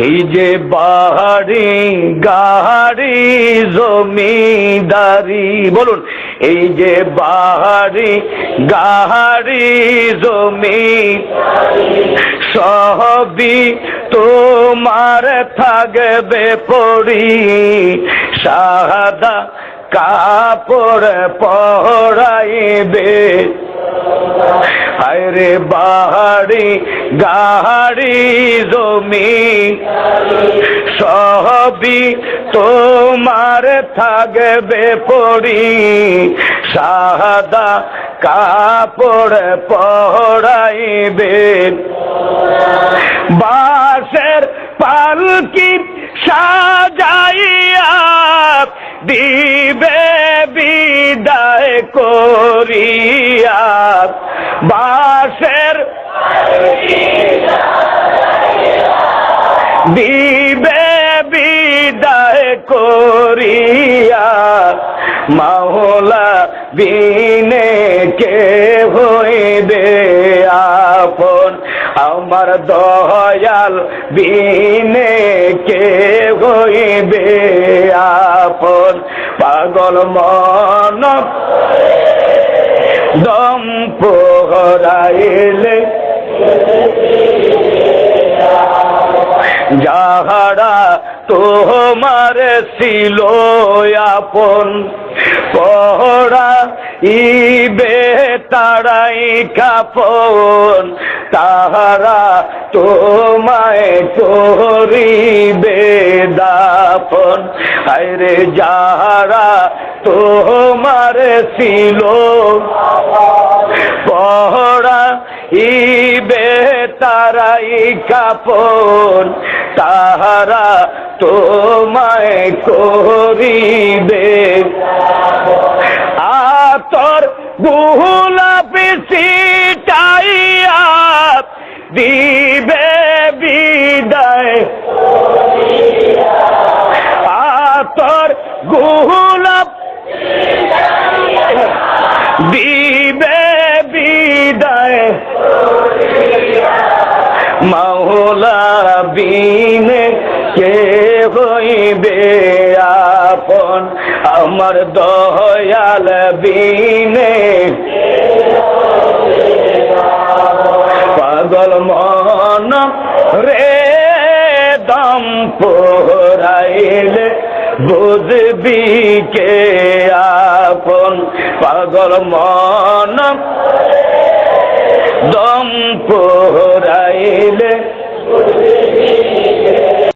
এই যে বাড়ি গাড়ি জমিদারি, বলুন, এই যে বাড়ি গাড়ি জমি সবই তোমার থাকবে পড়ি, সাদা কাপড় পরাইবে। আরে বাড়ি গাড়ি জমি সবই তোমার থাকবে পড়ি, সাদা কাপড় পরাইবে। বাঁশের পালকি সাজাইয়া দিবে বিদায় করিয়া, বাঁশের দিবে বিদায় করিয়া, মাওলা বিনে কে হইবে আপন, আমার দয়াল বিনে কে হইবে আপন। পাগল মন দম পোহরাইলে যাহারা তোমার ছিল আপন, পরাইবে তারাই কাপন, তাহারা তোমায় করিবে দাফন। আরে যাহারা তোমার ছিল পরাইবে তারাই কাপন, তাহারা তোমায় করিবে। আতর গোলাপি ছিটাইয়া দিবে বিদায়, আতর গোলাপ দিবে বিদায়, মাওলা বিনে কে হইবে আপন, আমার দয়াল বিনে। পাগল মন রে দম পোহরাইলে বুঝবি কে আপন, পাগল মন দম পোহরাইলে